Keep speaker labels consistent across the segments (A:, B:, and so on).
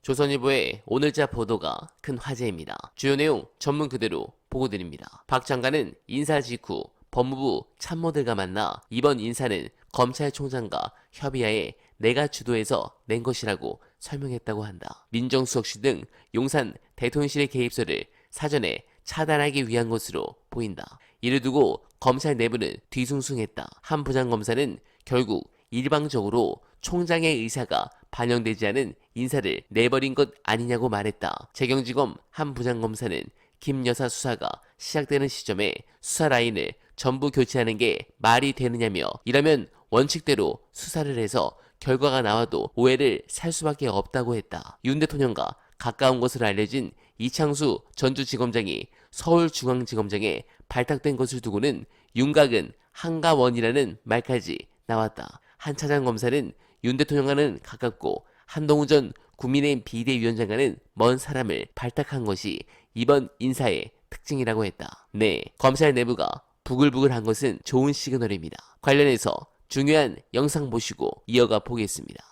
A: 조선일보의 오늘자 보도가 큰 화제입니다. 주요 내용 전문 그대로 보고드립니다. 박 장관은 인사 직후 법무부 참모들과 만나 이번 인사는 검찰총장과 협의하에 내가 주도해서 낸 것이라고 설명했다고 한다. 민정수석실 등 용산 대통령실의 개입설을 사전에 차단하기 위한 것으로 보인다. 이를 두고 검찰 내부는 뒤숭숭했다. 한 부장검사는 결국 일방적으로 총장의 의사가 반영되지 않은 인사를 내버린 것 아니냐고 말했다. 재경지검 한 부장검사는 김 여사 수사가 시작되는 시점에 수사 라인을 전부 교체하는 게 말이 되느냐며 이러면 원칙대로 수사를 해서 결과가 나와도 오해를 살 수밖에 없다고 했다. 윤 대통령과 가까운 것으로 알려진 이창수 전주지검장이 서울중앙지검장에 발탁된 것을 두고는 윤곽은 한가원이라는 말까지 나왔다. 한 차장검사는 윤 대통령과는 가깝고 한동훈 전 국민의힘 비대위원장과는 먼 사람을 발탁한 것이 이번 인사의 특징이라고 했다. 네, 검찰 내부가 부글부글한 것은 좋은 시그널입니다. 관련해서 중요한 영상 보시고 이어가 보겠습니다.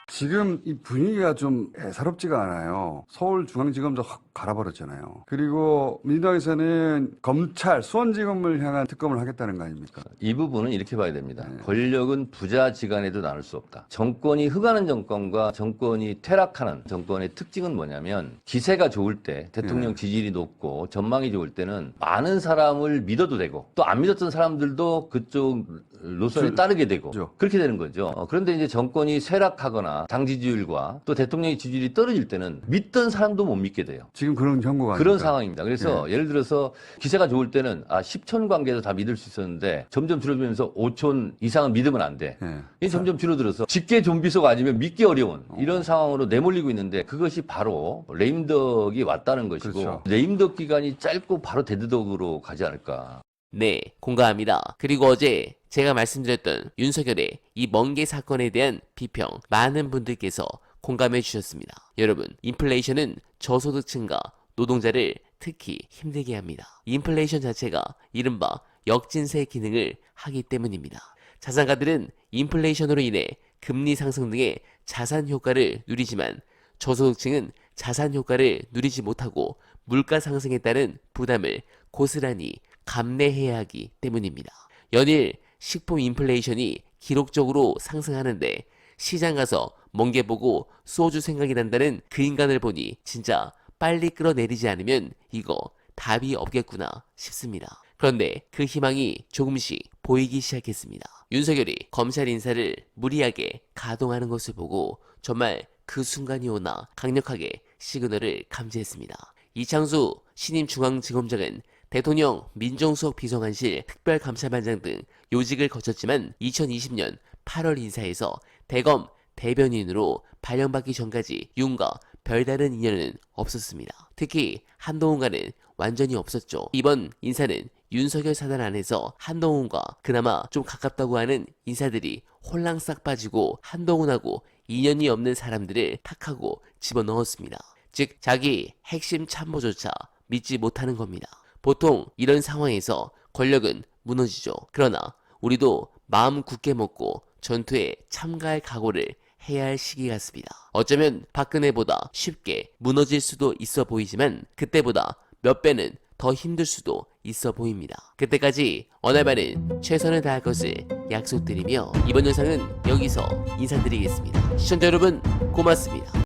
B: 지금 이 분위기가 좀 애사롭지가 않아요. 서울중앙지검도 확 갈아버렸잖아요. 그리고 민주당에서는 검찰, 수원지검을 향한 특검을 하겠다는 거 아닙니까?
C: 이 부분은 이렇게 봐야 됩니다.
B: 네.
C: 권력은 부자지간에도 나눌 수 없다. 정권이 흥하는 정권과 정권이 퇴락하는 정권의 특징은 뭐냐면 기세가 좋을 때 대통령 지지율이 높고 전망이 좋을 때는 많은 사람을 믿어도 되고 또 안 믿었던 사람들도 그쪽 노선에 따르게 되고
B: 그렇죠.
C: 그렇게 되는 거죠. 그런데 이제 정권이 쇠락하거나 당 지지율과 또 대통령의 지지율이 떨어질 때는 믿던 사람도 못 믿게 돼요.
B: 지금 그런 형국가
C: 그런
B: 아닙니까?
C: 상황입니다. 그래서 예를 들어서 기세가 좋을 때는 10촌 관계에서 다 믿을 수 있었는데 점점 줄어들면서 5촌 이상은 믿으면 안 돼. 이게 점점 줄어들어서 직계 좀비속 아니면 믿기 어려운 이런 상황으로 내몰리고 있는데 그것이 바로 레임덕이 왔다는 것이고
B: 그렇죠.
C: 레임덕 기간이 짧고 바로 데드덕으로 가지 않을까.
A: 네, 공감합니다. 그리고 어제 제가 말씀드렸던 윤석열의 이 멍게 사건에 대한 비평 많은 분들께서 공감해 주셨습니다. 여러분, 인플레이션은 저소득층과 노동자를 특히 힘들게 합니다. 인플레이션 자체가 이른바 역진세 기능을 하기 때문입니다. 자산가들은 인플레이션으로 인해 금리 상승 등의 자산 효과를 누리지만 저소득층은 자산 효과를 누리지 못하고 물가 상승에 따른 부담을 고스란히 감내해야 하기 때문입니다. 연일 식품 인플레이션이 기록적으로 상승하는데 시장 가서 멍게 보고 소주 생각이 난다는 그 인간을 보니 진짜 빨리 끌어내리지 않으면 이거 답이 없겠구나 싶습니다. 그런데 그 희망이 조금씩 보이기 시작했습니다. 윤석열이 검찰 인사를 무리하게 가동하는 것을 보고 정말 그 순간이 오나 강력하게 시그널을 감지했습니다. 이창수 신임 중앙지검장은 대통령 민정수석 비서관실 특별감찰반장 등 요직을 거쳤지만 2020년 8월 인사에서 대검 대변인으로 발령받기 전까지 윤과 별다른 인연은 없었습니다. 특히 한동훈과는 완전히 없었죠. 이번 인사는 윤석열 사단 안에서 한동훈과 그나마 좀 가깝다고 하는 인사들이 홀랑 싹 빠지고 한동훈하고 인연이 없는 사람들을 탁하고 집어넣었습니다. 즉 자기 핵심 참모조차 믿지 못하는 겁니다. 보통 이런 상황에서 권력은 무너지죠. 그러나 우리도 마음 굳게 먹고 전투에 참가할 각오를 해야 할 시기 같습니다. 어쩌면 박근혜보다 쉽게 무너질 수도 있어 보이지만 그때보다 몇 배는 더 힘들 수도 있어 보입니다. 그때까지 어날바는 최선을 다할 것을 약속드리며 이번 영상은 여기서 인사드리겠습니다. 시청자 여러분 고맙습니다.